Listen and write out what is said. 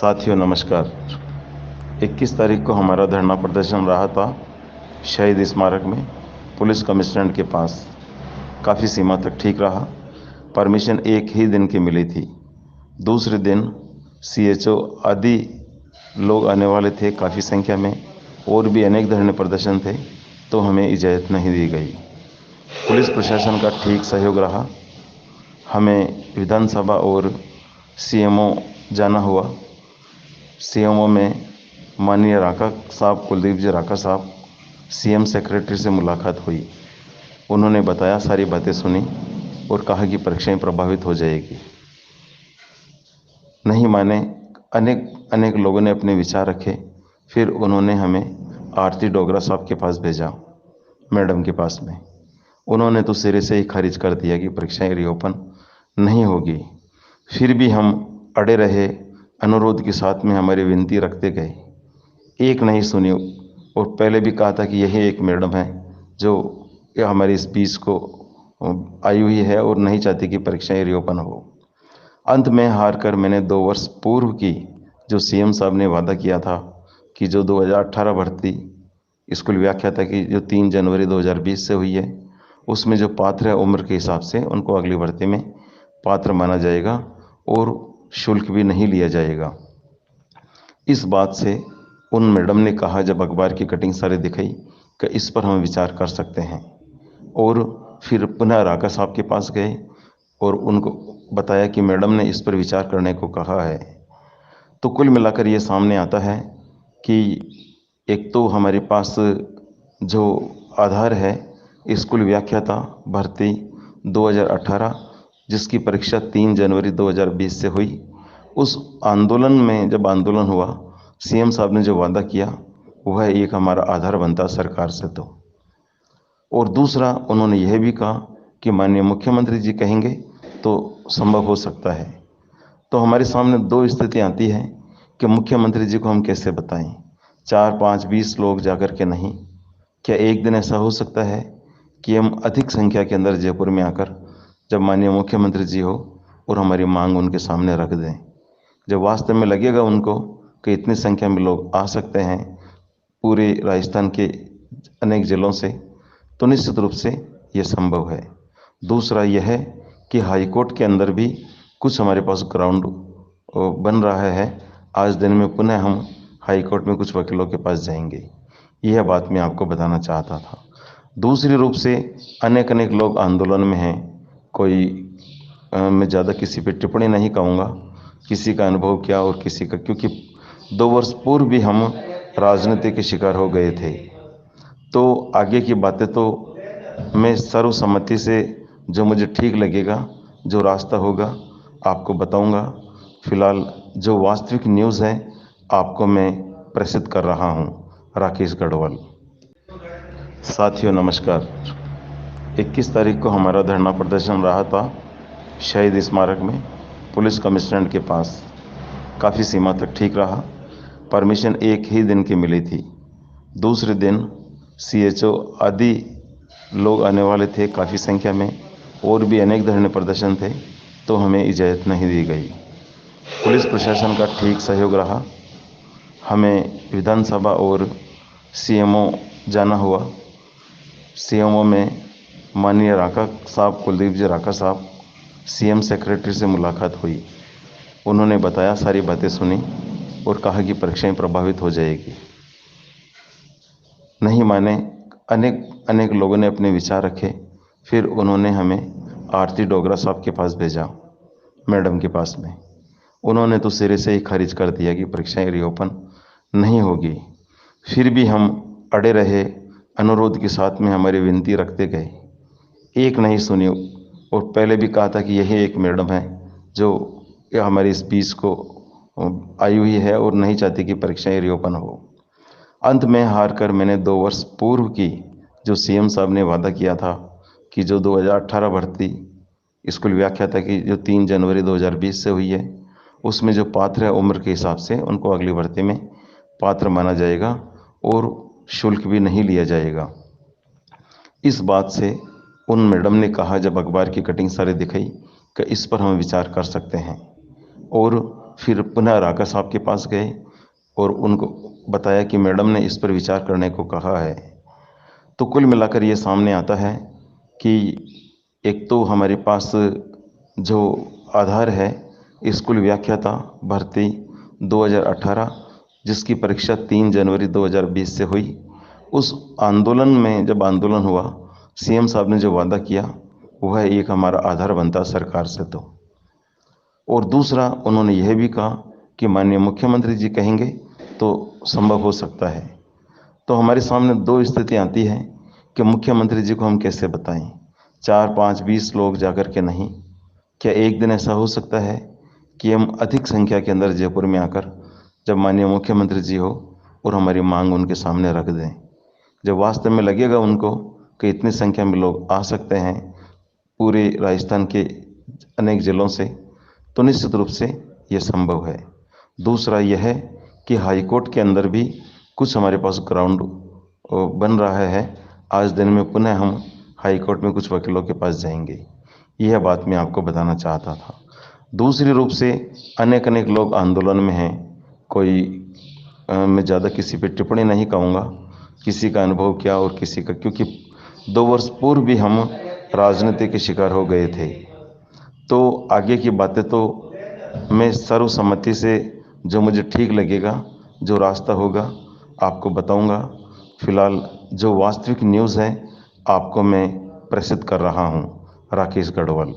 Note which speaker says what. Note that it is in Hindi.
Speaker 1: साथियों नमस्कार। 21 तारीख को हमारा धरना प्रदर्शन रहा था शहीद स्मारक में पुलिस कमिश्नरेट के पास। काफ़ी सीमा तक ठीक रहा। परमिशन एक ही दिन की मिली थी। दूसरे दिन सीएचओ आदि लोग आने वाले थे काफ़ी संख्या में, और भी अनेक धरने प्रदर्शन थे, तो हमें इजाज़त नहीं दी गई। पुलिस प्रशासन का ठीक सहयोग रहा। हमें विधानसभा और सीएमओ जाना हुआ। सीएमओ में माननीय राका साहब, कुलदीप जी राका साहब, सीएम सेक्रेटरी से मुलाकात हुई। उन्होंने बताया, सारी बातें सुनी और कहा कि परीक्षाएं प्रभावित हो जाएगी। नहीं माने, अनेक लोगों ने अपने विचार रखे। फिर उन्होंने हमें आरती डोगरा साहब के पास भेजा, मैडम के पास में। उन्होंने तो सिरे से ही खारिज कर दिया कि परीक्षाएं रीओपन नहीं होगी। फिर भी हम अड़े रहे, अनुरोध के साथ में हमारी विनती रखते गए। एक नहीं सुनी, और पहले भी कहा था कि यही एक मैडम है जो हमारी इस फीस को आई हुई है और नहीं चाहती कि परीक्षाएं रीओपन हो। अंत में हार कर मैंने 2 वर्ष पूर्व की जो सीएम साहब ने वादा किया था कि जो 2018 भर्ती स्कूल व्याख्याता की जो 3 जनवरी 2020 से हुई है, उसमें जो पात्र है उम्र के हिसाब से उनको अगली भर्ती में पात्र माना जाएगा और शुल्क भी नहीं लिया जाएगा। इस बात से उन मैडम ने कहा, जब अखबार की कटिंग सारी दिखाई, कि इस पर हम विचार कर सकते हैं। और फिर पुनः राका साहब के पास गए और उनको बताया कि मैडम ने इस पर विचार करने को कहा है। तो कुल मिलाकर ये सामने आता है कि एक तो हमारे पास जो आधार है स्कूल व्याख्याता भर्ती 2018, जिसकी परीक्षा 3 जनवरी 2020 से हुई, उस आंदोलन में जब आंदोलन हुआ, सीएम साहब ने जो वादा किया वह एक हमारा आधार बनता सरकार से। तो और दूसरा उन्होंने यह भी कहा कि माननीय मुख्यमंत्री जी कहेंगे तो संभव हो सकता है। तो हमारे सामने 2 स्थिति आती है कि मुख्यमंत्री जी को हम कैसे बताएं। 4, 5, 20 लोग जाकर के नहीं, क्या एक दिन ऐसा हो सकता है कि हम अधिक संख्या के अंदर जयपुर में आकर जब माननीय मुख्यमंत्री जी हो और हमारी मांग उनके सामने रख दें। जब वास्तव में लगेगा उनको कि इतनी संख्या में लोग आ सकते हैं पूरे राजस्थान के अनेक जिलों से, तो निश्चित रूप से ये संभव है। दूसरा यह है कि हाई कोर्ट के अंदर भी कुछ हमारे पास ग्राउंड बन रहा है। आज दिन में पुनः हम हाई कोर्ट में कुछ वकीलों के पास जाएंगे। यह बात मैं आपको बताना चाहता था। दूसरी रूप से अनेक लोग आंदोलन में हैं। कोई मैं ज़्यादा किसी पे टिप्पणी नहीं कहूँगा, किसी का अनुभव क्या और किसी का, क्योंकि 2 वर्ष पूर्व भी हम राजनीति के शिकार हो गए थे। तो आगे की बातें तो मैं सर्वसम्मति से, जो मुझे ठीक लगेगा, जो रास्ता होगा आपको बताऊंगा। फिलहाल जो वास्तविक न्यूज़ है आपको मैं प्रेषित कर रहा हूं। राकेश गढ़वाल। साथियों नमस्कार। 21 तारीख को हमारा धरना प्रदर्शन रहा था शहीद स्मारक में पुलिस कमिश्नरेट के पास। काफ़ी सीमा तक ठीक रहा। परमिशन एक ही दिन की मिली थी। दूसरे दिन सीएचओ आदि लोग आने वाले थे काफ़ी संख्या में, और भी अनेक धरने प्रदर्शन थे, तो हमें इजाज़त नहीं दी गई। पुलिस प्रशासन का ठीक सहयोग रहा। हमें विधानसभा और सीएमओ जाना हुआ। सीएमओ में माननीय राका साहब, कुलदीप जी राका साहब, सीएम सेक्रेटरी से मुलाकात हुई। उन्होंने बताया, सारी बातें सुनी और कहा कि परीक्षाएं प्रभावित हो जाएगी। नहीं माने, अनेक लोगों ने अपने विचार रखे। फिर उन्होंने हमें आरती डोगरा साहब के पास भेजा, मैडम के पास में। उन्होंने तो सिरे से ही खारिज कर दिया कि परीक्षाएं रीओपन नहीं होगी। फिर भी हम अड़े रहे, अनुरोध के साथ में हमारी विनती रखते गए। एक नहीं सुनी, और पहले भी कहा था कि यही एक मैडम है जो हमारी इस फीस को आई हुई है और नहीं चाहती कि परीक्षाएं रीओपन हो। अंत में हार कर मैंने 2 वर्ष पूर्व की जो सीएम साहब ने वादा किया था कि जो 2018 भर्ती स्कूल व्याख्याता की जो 3 जनवरी 2020 से हुई है, उसमें जो पात्र है उम्र के हिसाब से उनको अगली भर्ती में पात्र माना जाएगा और शुल्क भी नहीं लिया जाएगा। इस बात से उन मैडम ने कहा, जब अखबार की कटिंग सारी दिखाई, कि इस पर हम विचार कर सकते हैं। और फिर पुनः राका साहब के पास गए और उनको बताया कि मैडम ने इस पर विचार करने को कहा है। तो कुल मिलाकर ये सामने आता है कि एक तो हमारे पास जो आधार है स्कूल व्याख्याता भर्ती 2018, जिसकी परीक्षा 3 जनवरी 2020 से हुई। उस आंदोलन में जब आंदोलन हुआ, सीएम साहब ने जो वादा किया वह एक हमारा आधार बनता सरकार से। तो और दूसरा उन्होंने यह भी कहा कि माननीय मुख्यमंत्री जी कहेंगे तो संभव हो सकता है। तो हमारे सामने दो स्थिति आती है कि मुख्यमंत्री जी को हम कैसे बताएं, 4, 5, 20 लोग जाकर के नहीं। क्या एक दिन ऐसा हो सकता है कि हम अधिक संख्या के अंदर जयपुर में आकर जब माननीय मुख्यमंत्री जी हो और हमारी मांग उनके सामने रख दें, जब वास्तव में लगेगा उनको कि इतनी संख्या में लोग आ सकते हैं पूरे राजस्थान के अनेक जिलों से, तो निश्चित रूप से यह संभव है। दूसरा यह है कि हाई कोर्ट के अंदर भी कुछ हमारे पास ग्राउंड बन रहा है। आज दिन में पुनः हम हाई कोर्ट में कुछ वकीलों के पास जाएंगे। यह बात मैं आपको बताना चाहता था। दूसरी रूप से अनेक अनेक लोग आंदोलन में हैं। कोई मैं ज़्यादा किसी पे टिप्पणी नहीं कहूँगा, किसी का अनुभव क्या और किसी का, क्योंकि 2 वर्ष पूर्व भी हम राजनीति के शिकार हो गए थे। तो आगे की बातें तो मैं सर्वसम्मति से जो मुझे ठीक लगेगा, जो रास्ता होगा आपको बताऊंगा। फिलहाल जो वास्तविक न्यूज़ है आपको मैं प्रेषित कर रहा हूं। राकेश गढ़वाल।